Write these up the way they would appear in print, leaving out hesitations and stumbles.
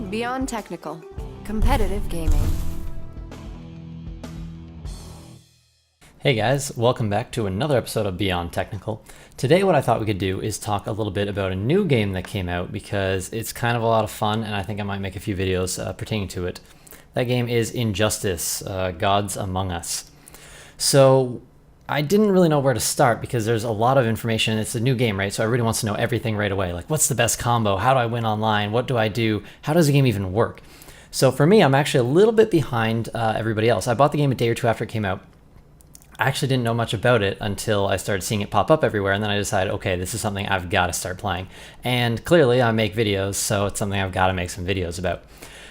Beyond Technical. Competitive gaming. Hey guys, welcome back to another episode of Beyond Technical. Today what I thought we could do is talk a little bit about a new game that came out because it's kind of a lot of fun and I think I might make a few videos pertaining to it. That game is Injustice, Gods Among Us. So I didn't really know where to start because there's a lot of information. It's a new game, right? So everybody wants to know everything right away. Like, what's the best combo? How do I win online? What do I do? How does the game even work? So for me, I'm actually a little bit behind everybody else. I bought the game a day or two after it came out. I actually didn't know much about it until I started seeing it pop up everywhere, and then I decided, okay, this is something I've got to start playing. And clearly I make videos, so it's something I've got to make some videos about.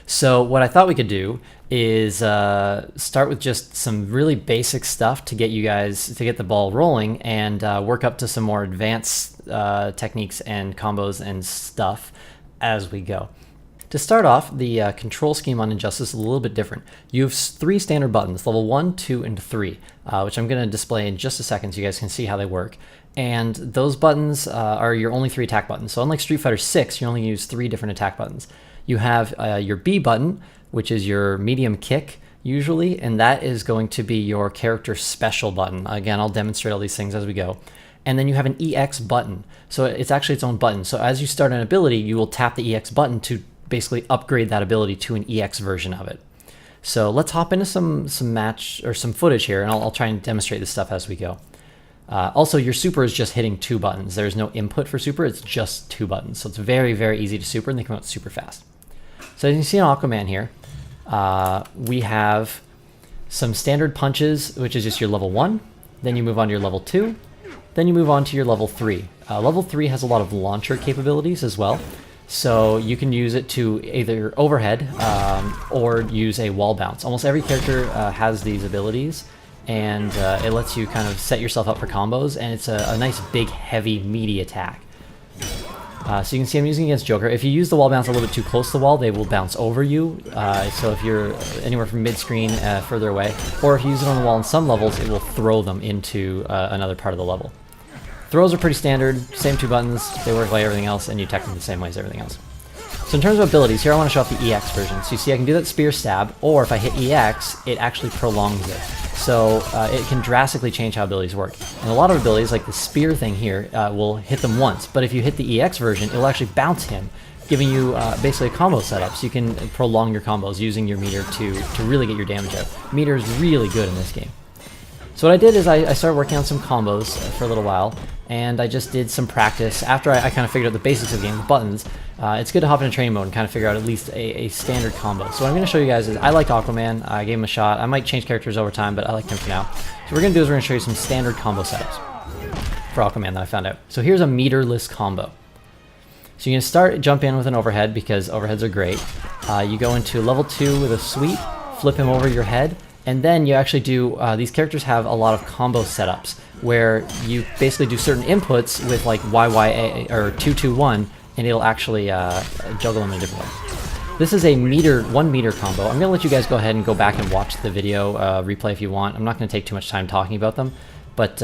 So what I thought we could do is start with just some really basic stuff to get you guys to get the ball rolling and work up to some more advanced techniques and combos and stuff as we go. To start off, the control scheme on Injustice is a little bit different. You have 3 standard buttons, level 1, 2, and 3, which I'm going to display in just a second so you guys can see how they work. And those buttons are your only 3 attack buttons. So unlike Street Fighter 6, you only use 3 different attack buttons. You have your B button, which is your medium kick, usually, and that is going to be your character special button. Again, I'll demonstrate all these things as we go. And then you have an EX button. So it's actually its own button. So as you start an ability, you will tap the EX button to basically upgrade that ability to an EX version of it. So let's hop into some match or some footage here, and I'll try and demonstrate this stuff as we go. Also, your super is just hitting 2 buttons. There's no input for super, it's just 2 buttons. So it's very, very easy to super, and they come out super fast. So as you can see on Aquaman here, we have some standard punches, which is just your level 1. Then you move on to your level 2. Then you move on to your level 3. Level 3 has a lot of launcher capabilities as well. So you can use it to either overhead or use a wall bounce. Almost every character has these abilities, and it lets you kind of set yourself up for combos, and it's a nice big heavy meaty attack. So you can see I'm using it against Joker. If you use the wall bounce a little bit too close to the wall, they will bounce over you. So if you're anywhere from mid-screen further away, or if you use it on the wall in some levels, it will throw them into another part of the level. Throws are pretty standard, same 2 buttons, they work like everything else, and you tech them the same way as everything else. So in terms of abilities, here I want to show off the EX version. So you see I can do that spear stab, or if I hit EX, it actually prolongs it. So it can drastically change how abilities work. And a lot of abilities, like the spear thing here, will hit them once, but if you hit the EX version, it'll actually bounce him, giving you basically a combo setup, so you can prolong your combos using your meter to really get your damage out. Meter is really good in this game. So what I did is I started working on some combos for a little while, and I just did some practice. After I kind of figured out the basics of the game, the buttons, it's good to hop into training mode and kind of figure out at least a standard combo. So what I'm going to show you guys is I liked Aquaman, I gave him a shot. I might change characters over time, but I liked him for now. So what we're going to do is we're going to show you some standard combo setups for Aquaman that I found out. So here's a meterless combo. So you're going to jump in with an overhead because overheads are great. You go into level 2 with a sweep, flip him over your head, and then you actually do, these characters have a lot of combo setups where you basically do certain inputs with like YYA or 221, and it'll actually juggle them in a different way. This is a 1 meter combo. I'm going to let you guys go ahead and go back and watch the video replay if you want. I'm not going to take too much time talking about them, but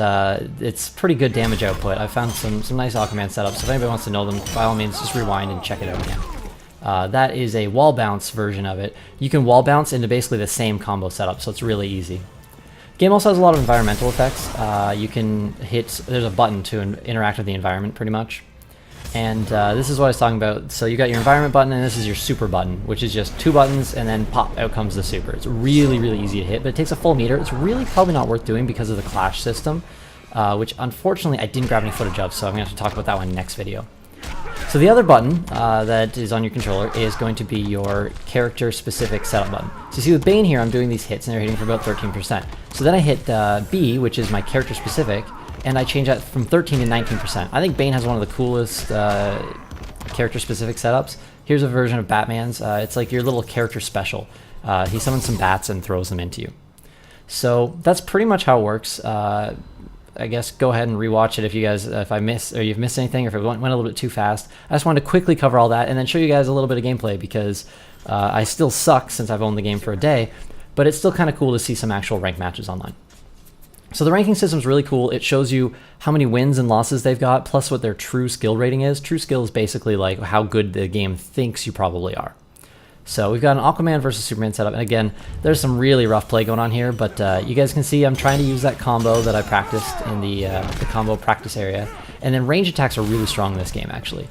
it's pretty good damage output. I found some nice Aquaman setups. If anybody wants to know them, by all means, just rewind and check it out again. That is a wall bounce version of it. You can wall bounce into basically the same combo setup, so it's really easy. Game also has a lot of environmental effects. You can hit, there's a button to interact with the environment pretty much. And this is what I was talking about. So you got your environment button, and this is your super button, which is just 2 buttons, and then pop, out comes the super. It's really, really easy to hit, but it takes a full meter. It's really probably not worth doing because of the clash system, which unfortunately I didn't grab any footage of, so I'm going to have to talk about that one next video. So the other button that is on your controller is going to be your character-specific setup button. So you see with Bane here, I'm doing these hits, and they're hitting for about 13%. So then I hit B, which is my character-specific, and I change that from 13 to 19%. I think Bane has one of the coolest character-specific setups. Here's a version of Batman's. It's like your little character special. He summons some bats and throws them into you. So that's pretty much how it works. I guess go ahead and rewatch it if you guys, if I missed or you've missed anything, or if it went a little bit too fast. I just wanted to quickly cover all that and then show you guys a little bit of gameplay because I still suck since I've owned the game for a day, but it's still kind of cool to see some actual ranked matches online. So the ranking system is really cool. It shows you how many wins and losses they've got, plus what their true skill rating is. True skill is basically like how good the game thinks you probably are. So we've got an Aquaman versus Superman setup, and again, there's some really rough play going on here, but you guys can see I'm trying to use that combo that I practiced in the combo practice area, and then range attacks are really strong in this game, actually.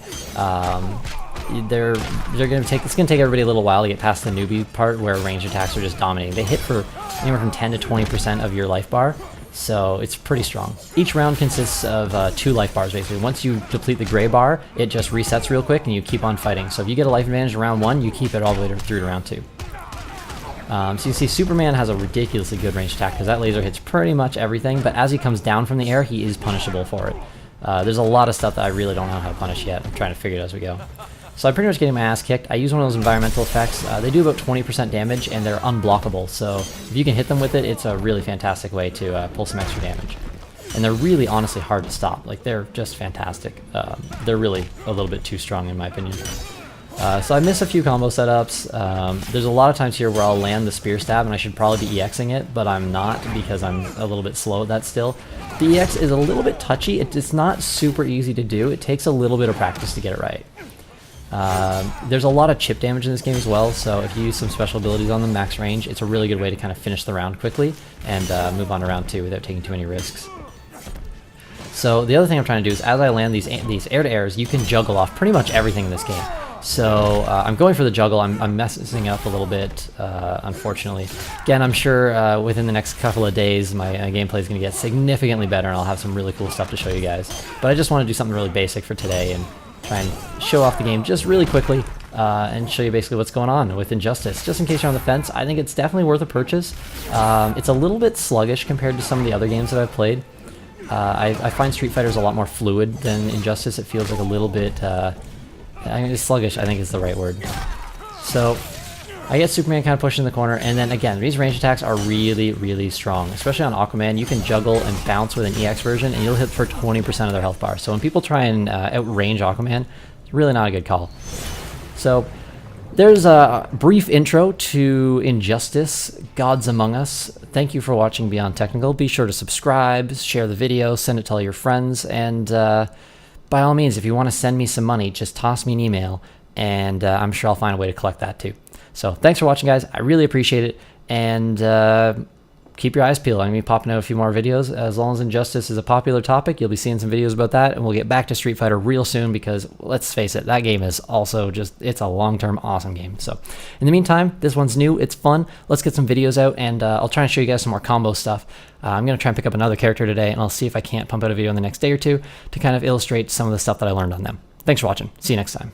They're gonna take, it's gonna take everybody a little while to get past the newbie part where range attacks are just dominating. They hit for anywhere from 10 to 20% of your life bar, so it's pretty strong. Each round consists of 2 life bars, basically. Once you deplete the gray bar, it just resets real quick and you keep on fighting. So if you get a life advantage in round 1, you keep it all the way through to round 2. So you can see Superman has a ridiculously good range attack because that laser hits pretty much everything, but as he comes down from the air, he is punishable for it. There's a lot of stuff that I really don't know how to punish yet. I'm trying to figure it out as we go. So I'm pretty much getting my ass kicked. I use one of those environmental effects. They do about 20% damage, and they're unblockable. So if you can hit them with it, it's a really fantastic way to pull some extra damage. And they're really, honestly, hard to stop. Like, they're just fantastic. They're really a little bit too strong, in my opinion. So I miss a few combo setups. There's a lot of times here where I'll land the spear stab, and I should probably be EXing it, but I'm not because I'm a little bit slow at that still. The EX is a little bit touchy. It's not super easy to do. It takes a little bit of practice to get it right. There's a lot of chip damage in this game as well, so if you use some special abilities on the max range, it's a really good way to kind of finish the round quickly and move on to round 2 without taking too many risks. So the other thing I'm trying to do is as I land these air-to-airs, you can juggle off pretty much everything in this game. So I'm going for the juggle. I'm messing up a little bit, unfortunately. Again, I'm sure within the next couple of days my gameplay is going to get significantly better and I'll have some really cool stuff to show you guys. But I just want to do something really basic for today and try and show off the game just really quickly and show you basically what's going on with Injustice. Just in case you're on the fence, I think it's definitely worth a purchase. It's a little bit sluggish compared to some of the other games that I've played. I find Street Fighter's a lot more fluid than Injustice. It feels like a little bit sluggish, I think is the right word. So I get Superman kind of pushed in the corner, and then again, these range attacks are really, really strong. Especially on Aquaman, you can juggle and bounce with an EX version, and you'll hit for 20% of their health bar. So when people try and outrange Aquaman, it's really not a good call. So there's a brief intro to Injustice, Gods Among Us. Thank you for watching Beyond Technical. Be sure to subscribe, share the video, send it to all your friends, and by all means, if you want to send me some money, just toss me an email, and I'm sure I'll find a way to collect that too. So thanks for watching, guys. I really appreciate it, and keep your eyes peeled. I'm going to be popping out a few more videos. As long as Injustice is a popular topic, you'll be seeing some videos about that, and we'll get back to Street Fighter real soon because, let's face it, that game is also just, it's a long-term awesome game. So in the meantime, this one's new. It's fun. Let's get some videos out, and I'll try and show you guys some more combo stuff. I'm going to try and pick up another character today, and I'll see if I can't pump out a video in the next day or two to kind of illustrate some of the stuff that I learned on them. Thanks for watching. See you next time.